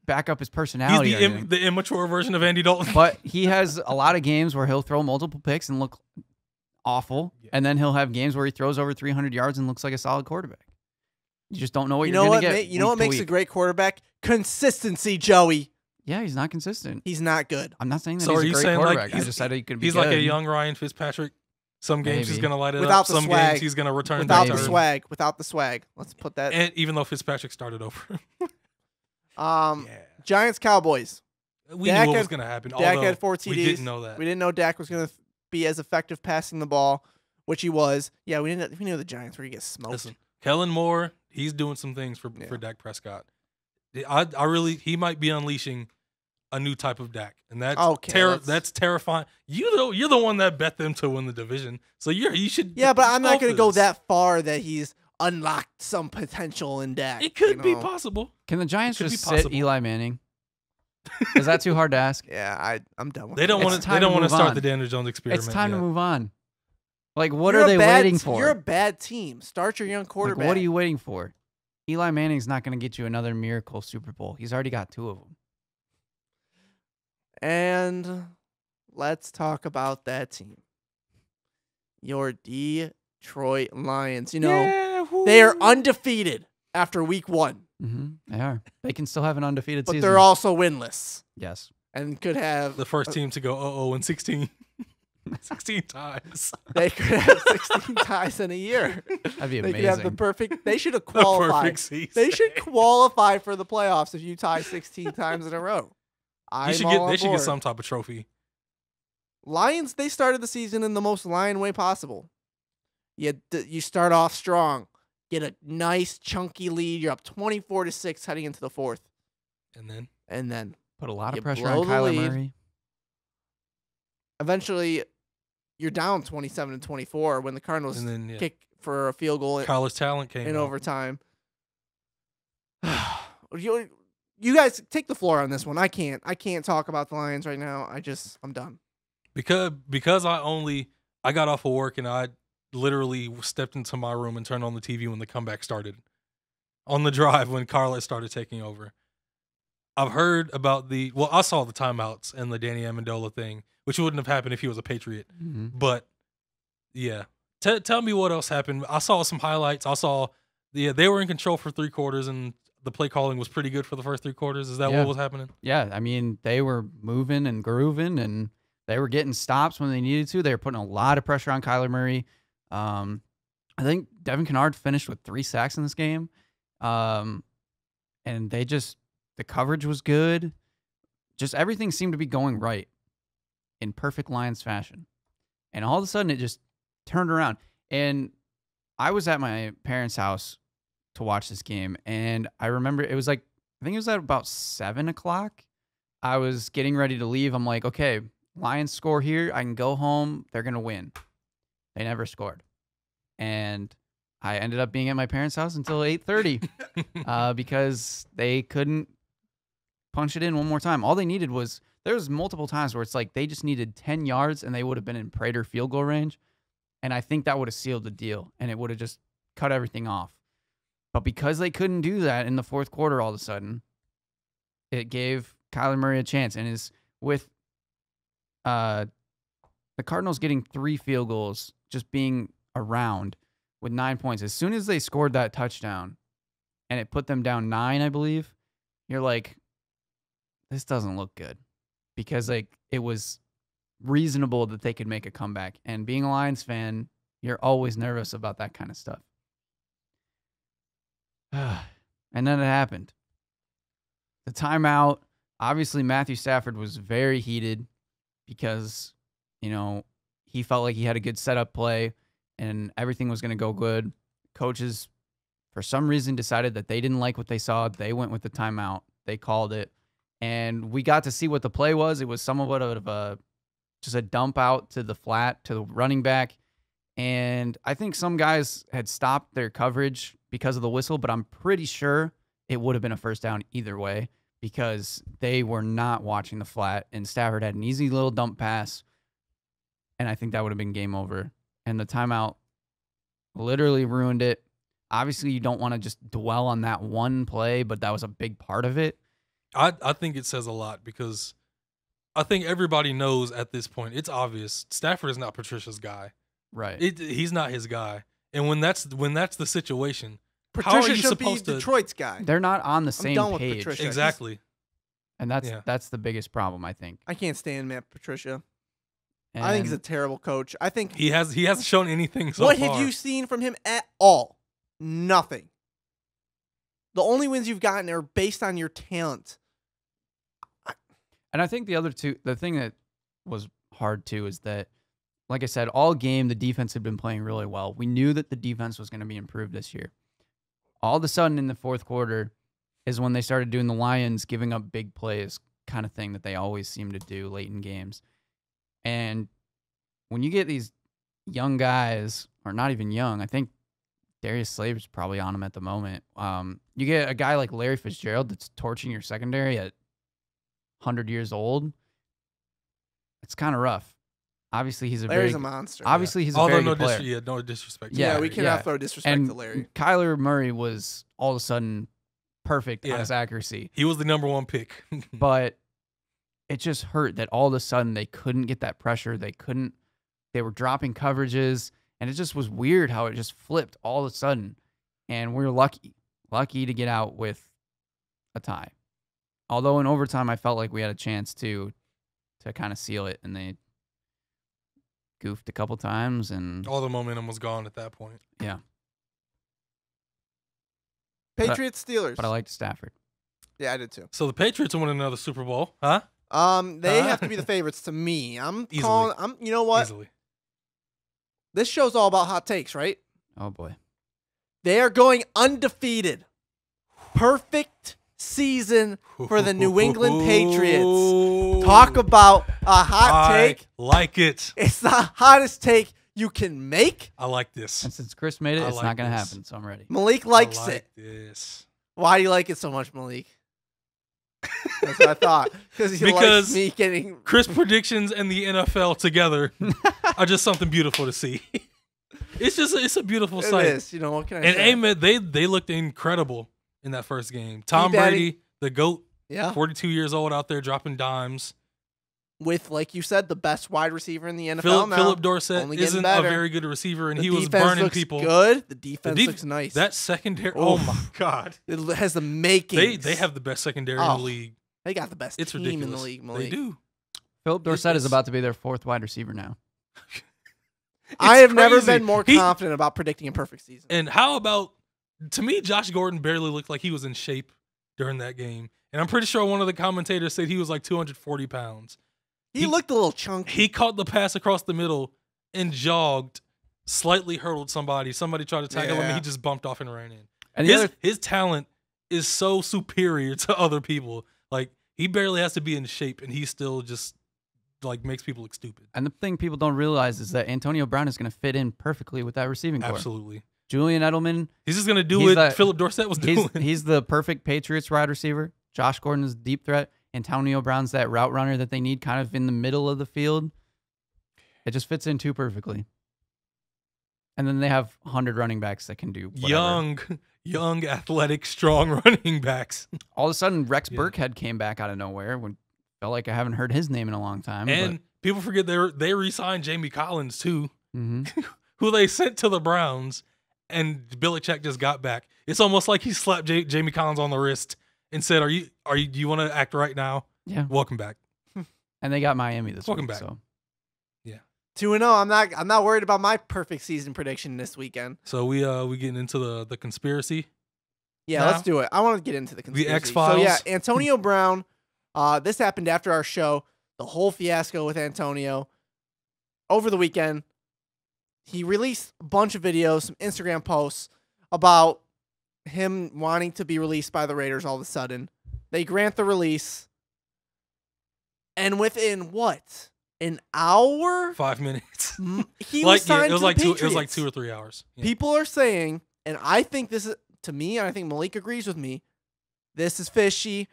back up his He's personality. or anything. the immature version of Andy Dalton. But he has a lot of games where he'll throw multiple picks and look awful, and then he'll have games where he throws over 300 yards and looks like a solid quarterback. You just don't know what you you're know going to what? get. You know what week to makes a week. great quarterback? Consistency, Joey. Yeah, he's not consistent. He's not good. I'm not saying that So are he's you a great saying, like, quarterback. I he's- just said he could be He's good. like a young Ryan Fitzpatrick. Some games he's Maybe. going to light it Without up. the Some swag. games he's going to return Without the the return. swag. Without the swag. Let's put that. And even though Fitzpatrick started over. Yeah. Yeah. Giants Cowboys. We Dak knew what had- was going to happen. Dak although had 4 TDs. We didn't know that. We didn't know Dak was going to be as effective passing the ball, which he was. Yeah, we knew the Giants were going to get smoked. Listen, Kellen Moore, he's doing some things for Dak Prescott. I really, he might be unleashing a new type of Dak, and that's that's terrifying. You're the one that bet them to win the division, so you should. Yeah, but I'm not going to go that far that he's unlocked some potential in Dak. It could you be know? possible. Can the Giants It could just be sit possible. Eli Manning? Is that too hard to ask? Yeah, I'm done with They don't It's want to. time They to don't want to move start on. the Daniel Jones experiment. It's time yet. to move on. Like, what You're are a they bad waiting t- for? You're a bad team. Start your young Like, quarterback. what are you waiting for? Eli Manning's not going to get you another miracle Super Bowl. He's already got 2 of them. And let's talk about that team. Your Detroit Lions. You know, they are undefeated after week 1, They are. They can still have an undefeated but season. they're also winless Yes. and could have The first team to go 0-16. 16 times. They could have 16 ties in a year. That'd be They amazing. could have the perfect. They should have The qualified. perfect season. They should qualify for the playoffs if you tie 16 times in a row. They should get some type of trophy. Lions. They started the season in the most lion way possible. You start off strong, get a nice chunky lead. You're up 24-6 heading into the 4th, And then Put a lot you of pressure blow on the Kyler lead. Murray. eventually you're down 27-24 when the Cardinals kick for a field goal college talent came in out. overtime. You guys take the floor on this one. I can't talk about the Lions right now. I'm done. Because I got off of work and I literally stepped into my room and turned on the TV when the comeback started. On the drive when Carlos started taking over. I've heard about I saw the timeouts and the Danny Amendola thing, which wouldn't have happened if he was a Patriot. Mm-hmm. But yeah, tell me what else happened. I saw some highlights. I saw they were in control for 3 quarters and the play calling was pretty good for the first 3 quarters. Is that what was happening? Yeah, I mean, they were moving and grooving, and they were getting stops when they needed to. They were putting a lot of pressure on Kyler Murray. I think Devin Kennard finished with 3 sacks in this game. And the coverage was good. Just everything seemed to be going right in perfect Lions fashion. And all of a sudden, it just turned around. And I was at my parents' house to watch this game, and I remember I think it was at about 7 o'clock. I was getting ready to leave. I'm like, okay, Lions score here. I can go home. They're going to win. They never scored. And I ended up being at my parents' house until 8:30 because they couldn't punch it in one more time. All they needed was, there was multiple times where it's like they just needed 10 yards and they would have been in Prater field goal range. And I think that would have sealed the deal and it would have just cut everything off. But because they couldn't do that in the fourth quarter all of a sudden, it gave Kyler Murray a chance. And is with the Cardinals getting 3 field goals, just being around with 9 points. As soon as they scored that touchdown and it put them down 9, I believe, you're like, this doesn't look good. Because like it was reasonable that they could make a comeback. And being a Lions fan, you're always nervous about that kind of stuff. And then it happened. The timeout, obviously Matthew Stafford was very heated because, you know, he felt like he had a good setup play and everything was going to go good. Coaches, for some reason, decided that they didn't like what they saw. They went with the timeout. They called it. And we got to see what the play was. It was somewhat of just a dump out to the flat, to the running back. And I think some guys had stopped their coverage because of the whistle, but I'm pretty sure it would have been a first down either way because they were not watching the flat. And Stafford had an easy little dump pass. And I think that would have been game over. And the timeout literally ruined it. Obviously, you don't want to just dwell on that one play, but that was a big part of it. I think it says a lot because I think everybody knows at this point, it's obvious, Stafford is not Patricia's guy. Right. He's not his guy. And when that's the situation, Patricia how are you should supposed be to? Detroit's guy. They're not on the same done with page. Patricia. Exactly. And that's the biggest problem, I think. I can't stand Matt Patricia. And I think he's a terrible coach. I think He hasn't shown anything so what far. have you seen from him at all? Nothing. The only wins you've gotten are based on your talent. And I think the thing that was hard too is that, like I said, all game the defense had been playing really well. We knew that the defense was going to be improved this year. All of a sudden in the fourth quarter is when they started doing the Lions giving up big plays kind of thing that they always seem to do late in games. And when you get these young guys, or not even young, I think Darius Slave's probably on him at the moment. You get a guy like Larry Fitzgerald that's torching your secondary at 100 years old. It's kind of rough. Obviously, he's Larry's a monster. Obviously, he's a very good player. No disrespect. Yeah, we cannot throw disrespect to Larry. Kyler Murray was all of a sudden perfect on his accuracy. He was the number 1 pick. But it just hurt that all of a sudden they couldn't get that pressure. They were dropping coverages, and it just was weird how it just flipped all of a sudden. And we were lucky to get out with a tie. Although in overtime, I felt like we had a chance to kind of seal it, and they goofed a couple times, and all the momentum was gone at that point. Yeah. Patriots, Steelers. But I liked Stafford. Yeah, I did too. So the Patriots will win another Super Bowl, huh? They have to be the favorites to me. Easily. You know what? Easily. This show's all about hot takes, right? Oh boy. They are going undefeated. Perfect season for the New England Patriots. Talk about a hot take. I like it. It's the hottest take you can make. I like this. And since Chris made it, it's like not going to this. happen, so I'm ready. Malik likes I like it. This. Why do you like it so much, Malik? That's what I thought. Because likes me getting Chris predictions and the NFL together are just something beautiful to see. It's a beautiful sight. It is. You know, what can I and say? Ahmed, they looked incredible in that first game. Tom Brady, the GOAT, 42 years old out there dropping dimes. With, like you said, the best wide receiver in the NFL now. Philip Dorsett isn't a very good receiver, and he was burning people. Good. The defense looks nice. That secondary, oh my God. It has the makings. They have the best secondary in the league. They got the best It's team ridiculous. in the league, Malik. They do. Philip Dorsett is about to be their 4th wide receiver now. I have never been more confident about predicting a perfect season. And how about, to me, Josh Gordon barely looked like he was in shape during that game. And I'm pretty sure one of the commentators said he was like 240 pounds. He looked a little chunky. He caught the pass across the middle and jogged, slightly hurdled somebody. Somebody tried to tackle him, and he just bumped off and ran in. And his talent is so superior to other people. Like, he barely has to be in shape, and he still just, like, makes people look stupid. And the thing people don't realize is that Antonio Brown is going to fit in perfectly with that receiving core. Absolutely. Julian Edelman. He's just going to do what Philip Dorsett was doing. He's the perfect Patriots wide receiver. Josh Gordon is a deep threat. Antonio Brown's that route runner that they need kind of in the middle of the field. It just fits in too perfectly. And then they have 100 running backs that can do whatever. Young, athletic, strong running backs. All of a sudden, Rex Burkhead came back out of nowhere. When felt like I haven't heard his name in a long time. And people forget they re-signed Jamie Collins too, who they sent to the Browns, and Belichick just got back. It's almost like he slapped Jamie Collins on the wrist and said, do you want to act right now? Yeah. Welcome back. And they got Miami this Welcome week. back. So. Yeah. 2-0. I'm not worried about my perfect season prediction this weekend. So we getting into the conspiracy. Yeah, let's do it. I want to get into the conspiracy. The X-Files. So yeah, Antonio Brown. This happened after our show. The whole fiasco with Antonio. Over the weekend, he released a bunch of videos, some Instagram posts about him wanting to be released by the Raiders all of a sudden. They grant the release. And within what? An hour? 5 minutes. He was signed to the Patriots. It was like 2 or 3 hours. Yeah. People are saying, and I think this is, to me, and I think Malik agrees with me, this is fishy.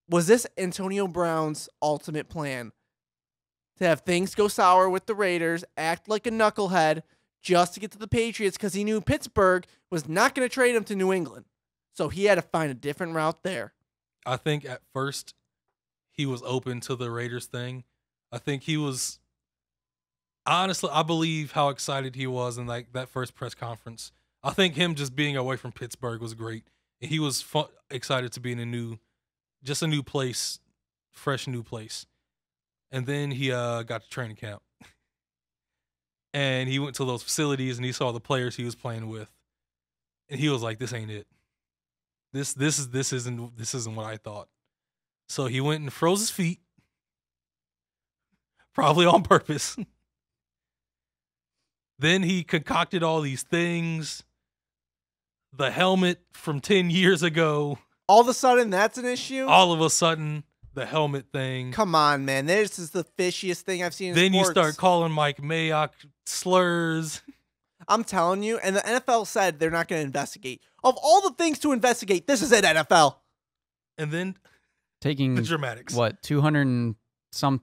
Was this Antonio Brown's ultimate plan? To have things go sour with the Raiders, act like a knucklehead, just to get to the Patriots because he knew Pittsburgh was not going to trade him to New England. So he had to find a different route there. I think at first he was open to the Raiders thing. I think he was, honestly, I believe how excited he was in like that first press conference. I think him just being away from Pittsburgh was great. He was excited to be in a new place, fresh new place. And then he got to training camp. And he went to those facilities and he saw the players he was playing with. And he was like, this ain't it. This isn't what I thought. So he went and froze his feet. Probably on purpose. Then he concocted all these things. The helmet from 10 years ago. All of a sudden, that's an issue? All of a sudden, the helmet thing. Come on, man. This is the fishiest thing I've seen in then sports. You start calling Mike Mayock slurs. I'm telling you, and the NFL said they're not going to investigate. Of all the things to investigate, this is it, NFL. And then taking the dramatics. What, $200,000 and some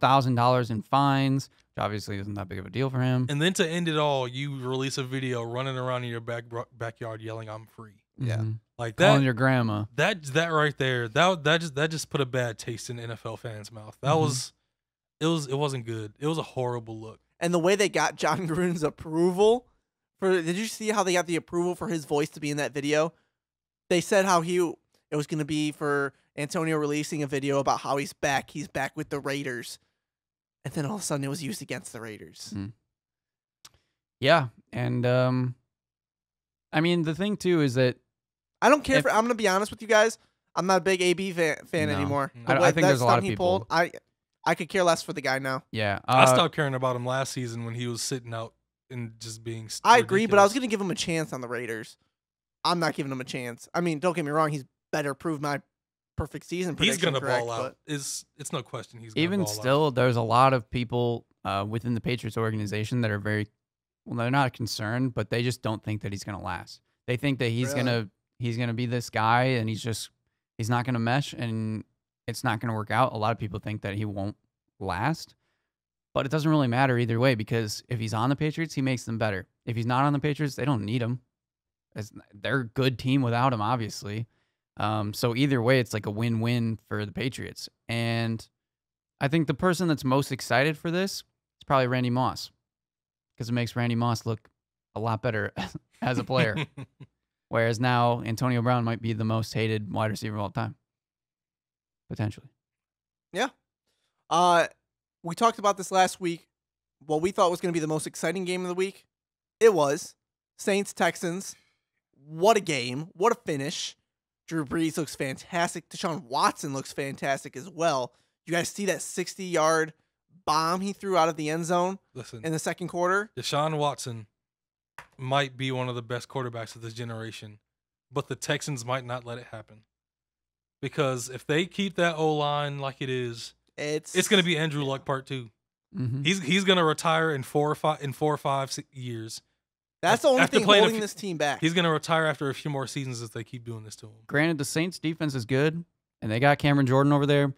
in fines, which obviously isn't that big of a deal for him. And then to end it all, you release a video running around in your backyard yelling, "I'm free." Yeah, like that. Calling your grandma. That right there. That just put a bad taste in NFL fans' mouth. That was, it wasn't good. It was a horrible look. And the way they got John Gruden's approval did you see how they got the approval for his voice to be in that video? They said how it was going to be for Antonio releasing a video about how he's back with the Raiders. And then all of a sudden it was used against the Raiders. Yeah. And, I mean, the thing too is that I don't care I'm going to be honest with you guys. I'm not a big AB fan anymore. I think there's a lot of people. I could care less for the guy now. Yeah. I stopped caring about him last season when he was sitting out and just being I agree, but I was going to give him a chance on the Raiders. I'm not giving him a chance. I mean, don't get me wrong. He's better proved my perfect season prediction. He's going to ball out. It's no question he's going to ball out. Even still, there's a lot of people within the Patriots organization that are they're not concerned, but they just don't think that he's going to last. They think that he's going to be this guy and he's not going to mesh and it's not going to work out. A lot of people think that he won't last, but it doesn't really matter either way because if he's on the Patriots, he makes them better. If he's not on the Patriots, they don't need him. They're a good team without him, obviously. So either way, it's like a win-win for the Patriots. And I think the person that's most excited for this is probably Randy Moss because it makes Randy Moss look a lot better as a player. Whereas now Antonio Brown might be the most hated wide receiver of all time. Potentially. Yeah. We talked about this last week. What we thought was going to be the most exciting game of the week. It was Saints-Texans. What a game. What a finish. Drew Brees looks fantastic. Deshaun Watson looks fantastic as well. You guys see that 60-yard bomb he threw out of the end zone in the second quarter? Deshaun Watson might be one of the best quarterbacks of this generation, but the Texans might not let it happen. Because if they keep that O-line like it is, it's going to be Andrew Luck part 2. He's going to retire in 4 or 5 years. That's the only thing holding this team back. He's going to retire after a few more seasons if they keep doing this to him. Granted, the Saints defense is good, and they got Cameron Jordan over there,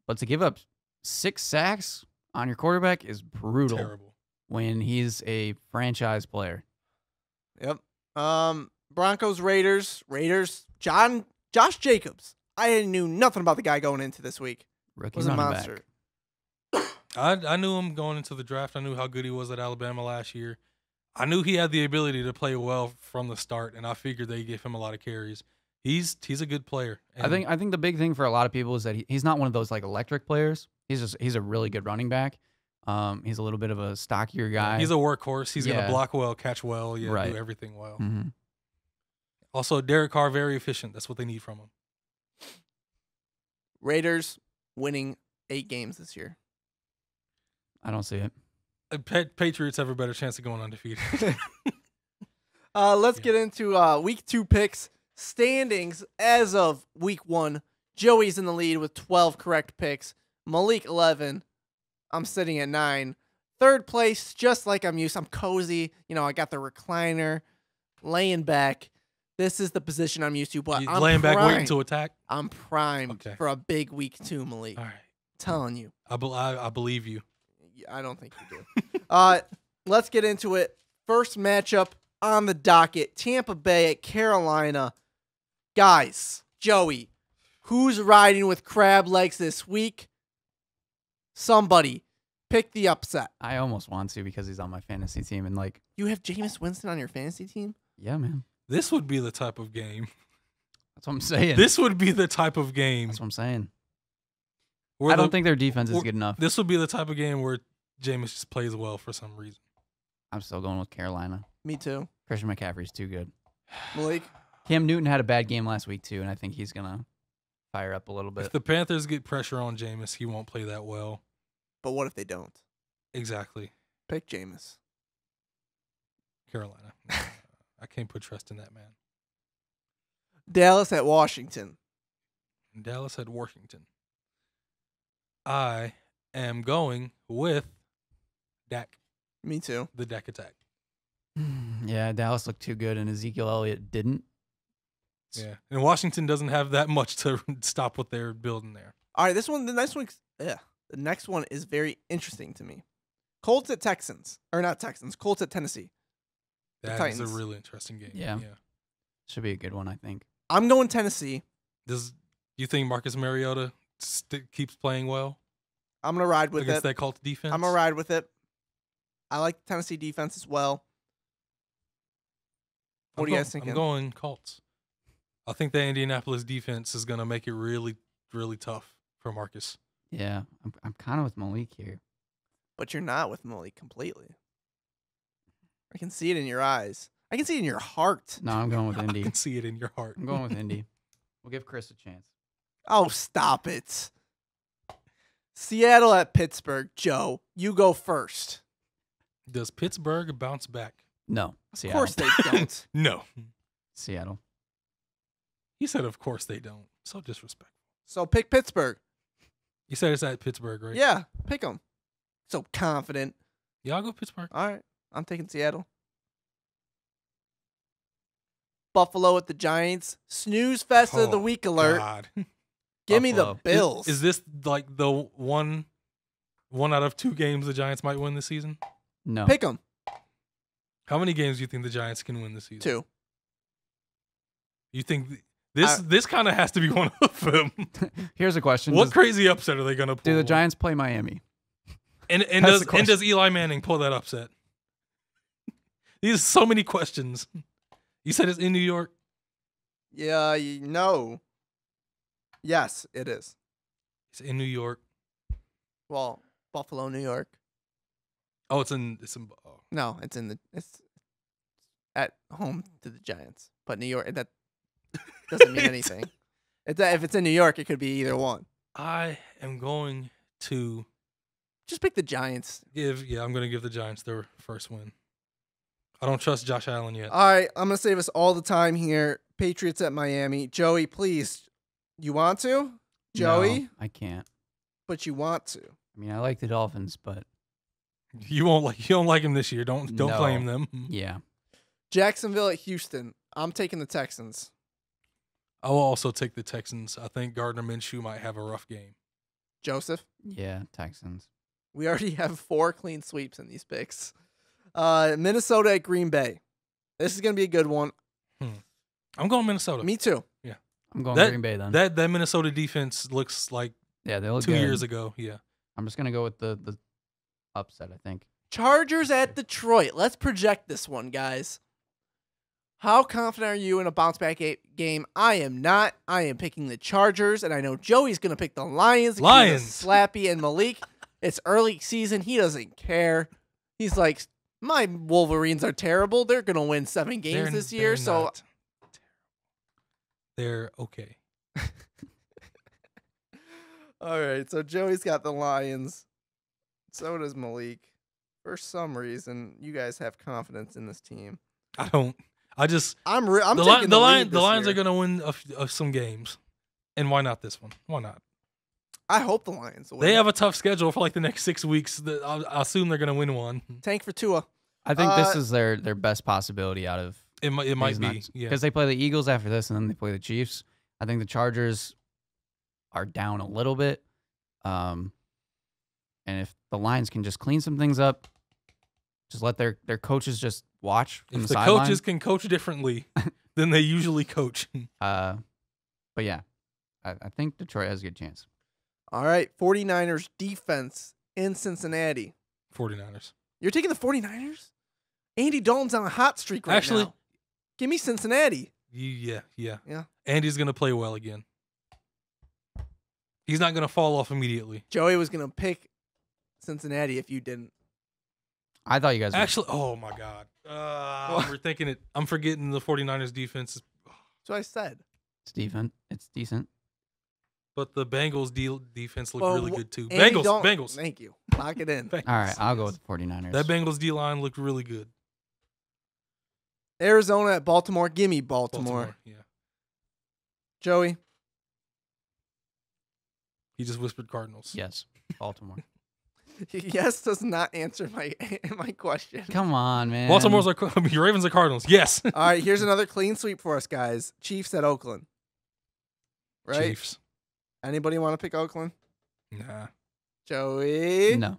but to give up 6 sacks on your quarterback is brutal. Terrible. When he's a franchise player. Yep. Broncos, Raiders. Josh Jacobs. I knew nothing about the guy going into this week. Rookie was a running monster. back. I knew him going into the draft. I knew how good he was at Alabama last year. I knew he had the ability to play well from the start, and I figured they give him a lot of carries. He's a good player. I think the big thing for a lot of people is that he's not one of those like electric players. He's a really good running back. He's a little bit of a stockier guy. He's a workhorse. He's gonna block well, catch well, do everything well. Mm-hmm. Also, Derek Carr, very efficient. That's what they need from him. Raiders winning 8 games this year. I don't see it. Patriots have a better chance of going undefeated. Let's get into week 2 picks. Standings as of week 1. Joey's in the lead with 12 correct picks. Malik 11. I'm sitting at 9. Third place, just like I'm used. I'm cozy. I got the recliner, laying back. This is the position I'm used to. But I'm laying back, waiting to attack. I'm primed for a big week 2, Malik. All right, telling you. I believe you. I don't think you do. Let's get into it. First matchup on the docket: Tampa Bay at Carolina. Guys, Joey, who's riding with crab legs this week? Somebody pick the upset. I almost want to because he's on my fantasy team and like you have Jameis Winston on your fantasy team. Yeah, man. This would be the type of game. That's what I'm saying. This would be the type of game. That's what I'm saying. I don't think their defense is good enough. This would be the type of game where Jameis just plays well for some reason. I'm still going with Carolina. Me too. Christian McCaffrey's too good. Malik? Cam Newton had a bad game last week too, and I think he's gonna fire up a little bit. If the Panthers get pressure on Jameis, he won't play that well. But what if they don't? Exactly. Pick Jameis. Carolina. I can't put trust in that man. Dallas at Washington. Dallas at Washington. I am going with Dak. Me too. The Dak attack. Yeah, Dallas looked too good, and Ezekiel Elliott didn't. Yeah, and Washington doesn't have that much to stop what they're building there. All right, the next one is very interesting to me. Colts at Texans, or not Texans? Colts at Tennessee. That is a really interesting game. Yeah, should be a good one, I think. I'm going Tennessee. Do you think Marcus Mariota keeps playing well? I'm gonna ride with against that Colts defense. I'm gonna ride with it. I like the Tennessee defense as well. What do you guys think? I'm going Colts. I think the Indianapolis defense is gonna make it really, really tough for Marcus. Yeah, I'm kind of with Malik here. But you're not with Malik completely. I can see it in your eyes. I can see it in your heart. No, I'm going with Indy. I can see it in your heart. I'm going with Indy. We'll give Chris a chance. Oh, stop it. Seattle at Pittsburgh. Joe, you go first. Does Pittsburgh bounce back? No. Of course they don't. No. Seattle. He said, of course they don't. So disrespectful. So pick Pittsburgh. You said it's at Pittsburgh, right? Yeah, pick them. So confident. Yeah, I'll go Pittsburgh. All right. I'm taking Seattle. Buffalo at the Giants. Snooze fest of the week alert. God. Give me the Bills. Is this like the one out of 2 games the Giants might win this season? No. Pick them. How many games do you think the Giants can win this season? 2. You think this kind of has to be one of them? Here's a question. What crazy upset are they going to pull? Do the Giants play Miami? And does Eli Manning pull that upset? These are so many questions. You said it's in New York? Yeah, no. Yes, it is. It's in New York. Well, Buffalo, New York. Oh, it's in No, it's at home to the Giants. But New York, that doesn't mean anything. If it's in New York, it could be either one. I am going to just pick the Giants. I'm going to give the Giants their first win. I don't trust Josh Allen yet. All right, I'm going to save us all the time here. Patriots at Miami. Joey, please. You want to? Joey? No, I can't. But you want to. I mean, I like the Dolphins, but you don't like him this year. Don't claim them. Yeah. Jacksonville at Houston. I'm taking the Texans. I will also take the Texans. I think Gardner Minshew might have a rough game. Joseph? Yeah, Texans. We already have 4 clean sweeps in these picks. Minnesota at Green Bay. This is going to be a good one. I'm going Minnesota. Me too. Yeah. I'm going Green Bay then. That Minnesota defense looks like they look 2 good. years ago. Yeah. I'm just going to go with the upset, I think. Chargers at Detroit. Let's project this one, guys. How confident are you in a bounce-back game? I am not. I am picking the Chargers, and I know Joey's going to pick the Lions. Slappy and Malik. It's early season. He doesn't care. He's like, my Wolverines are terrible. They're going to win 7 games this year. So they're okay. All right. So Joey's got the Lions. So does Malik. For some reason, you guys have confidence in this team. I don't. I'm taking the Lions are going to win some games. And why not this one? Why not? I hope the Lions win. They have a tough schedule for like the next 6 weeks. I assume they're going to win one. Tank for Tua. I think this is their best possibility out of it might be. Yeah. Because they play the Eagles after this, and then they play the Chiefs. I think the Chargers are down a little bit. And if the Lions can just clean some things up, just let their coaches just watch from if the the sideline. Coaches can coach differently than they usually coach. But yeah, I think Detroit has a good chance. All right, 49ers defense in Cincinnati. 49ers. You're taking the 49ers? Andy Dalton's on a hot streak right now. Give me Cincinnati. Yeah. Yeah. Andy's going to play well again. He's not going to fall off immediately. Joey was going to pick Cincinnati if you didn't. I thought you guys were. Oh, my God. We're thinking it. I'm forgetting the 49ers defense. That's what I said. It's decent. But the Bengals defense looked really good, too. Andy Bengals. Thank you. Lock it in. All right, I'll go with the 49ers. That Bengals D-line looked really good. Arizona at Baltimore. Give me Baltimore. Yeah. Joey? He just whispered Cardinals. Yes, Baltimore. Yes does not answer my question. Come on, man. Your Ravens are Cardinals. Yes. All right, here's another clean sweep for us, guys. Chiefs at Oakland. Right? Chiefs. Anybody want to pick Oakland? Nah. Joey? No.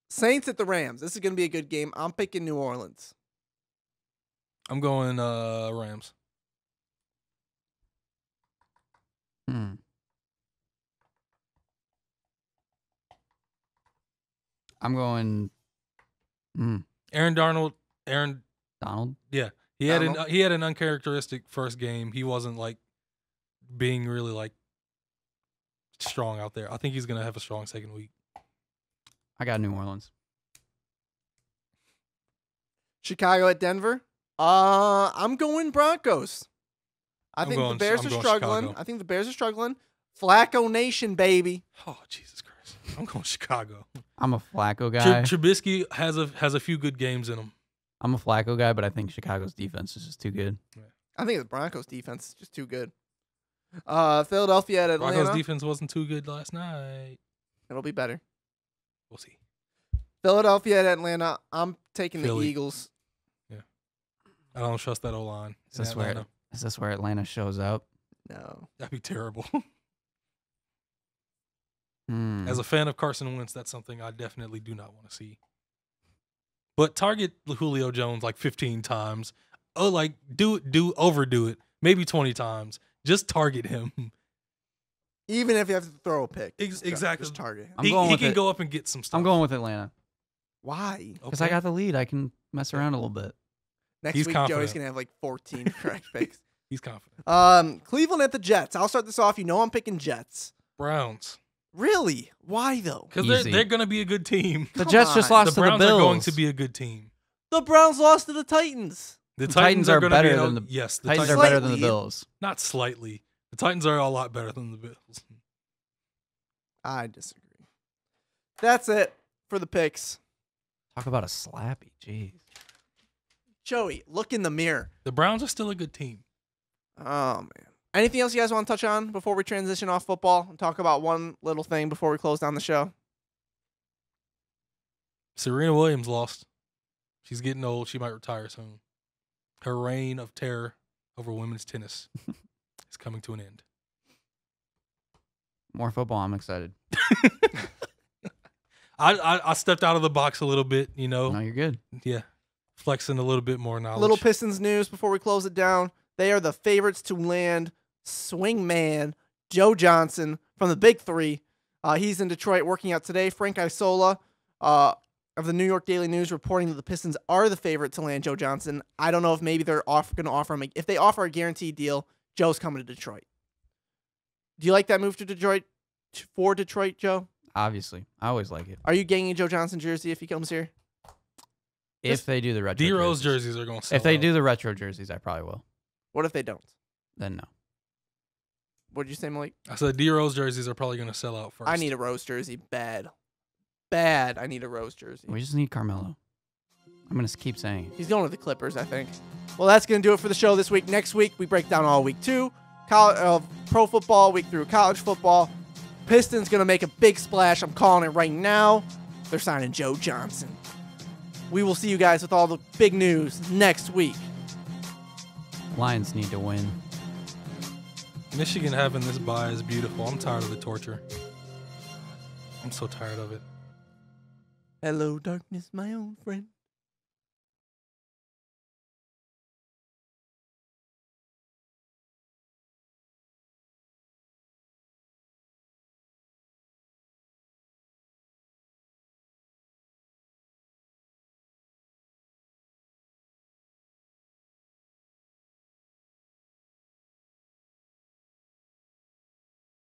Saints at the Rams. This is going to be a good game. I'm picking New Orleans. I'm going Rams. I'm going Aaron Donald. Yeah. He had an uncharacteristic first game. He wasn't like being really like strong out there. I think he's going to have a strong second week. I got New Orleans. Chicago at Denver. I'm going Broncos. I think the Bears are struggling. Chicago. I think the Bears are struggling. Flacco Nation, baby. Oh, Jesus Christ. I'm going Chicago. I'm a Flacco guy. Trubisky has a few good games in him. I'm a Flacco guy, but I think Chicago's defense is just too good. Yeah. I think the Broncos defense is just too good. Philadelphia at Atlanta. Broncos defense wasn't too good last night. It'll be better. We'll see. Philadelphia at Atlanta. I'm taking the Eagles. Yeah. I don't trust that O-line. Is this where Atlanta shows up? No. That'd be terrible. As a fan of Carson Wentz, that's something I definitely do not want to see. But target Julio Jones like 15 times. Oh, like overdo it. Maybe 20 times. Just target him. Even if you have to throw a pick. Exactly. Just target him. He can go up and get some stuff. I'm going with Atlanta. Why? Because I got the lead. I can mess around a little bit. Next week, confident. Joey's going to have like 14 correct picks. He's confident. Cleveland at the Jets. I'll start this off. You know I'm picking Jets. Browns. Really? Why, though? Because they're going to be a good team. The Jets just lost to the Bills. The Browns are going to be a good team. The Browns lost to the Titans. The Titans are better than the Yes, the Titans are better than the Bills. Not slightly. The Titans are a lot better than the Bills. I disagree. That's it for the picks. Talk about a slappy. Jeez. Joey, look in the mirror. The Browns are still a good team. Oh, man. Anything else you guys want to touch on before we transition off football and talk about one little thing before we close down the show? Serena Williams lost. She's getting old. She might retire soon. Her reign of terror over women's tennis is coming to an end. More football. I'm excited. I stepped out of the box a little bit, you know. No, you're good. Yeah. Flexing a little bit more knowledge. Little Pistons news before we close it down. They are the favorites to land swingman Joe Johnson from the Big Three. He's in Detroit working out today. Frank Isola of the New York Daily News reporting that the Pistons are the favorite to land Joe Johnson. I don't know if maybe they're going to offer him. If they offer a guaranteed deal, Joe's coming to Detroit. Do you like that move to Detroit, for Detroit, Joe? Obviously. I always like it. Are you getting a Joe Johnson jersey if he comes here? If they do the retro D-Rose jerseys are going to sell If they out. do the retro jerseys, I probably will. What if they don't? Then no. What did you say, Malik? I said D-Rose jerseys are probably going to sell out first. I need a Rose jersey. Bad. I need a Rose jersey. We just need Carmelo. I'm going to keep saying it. He's going to the Clippers, I think. Well, that's going to do it for the show this week. Next week, we break down all week 2. Pro football, week through college football. Pistons going to make a big splash. I'm calling it right now. They're signing Joe Johnson. We will see you guys with all the big news next week. Lions need to win. Michigan having this bye is beautiful. I'm tired of the torture. I'm so tired of it. Hello, darkness, my old friend.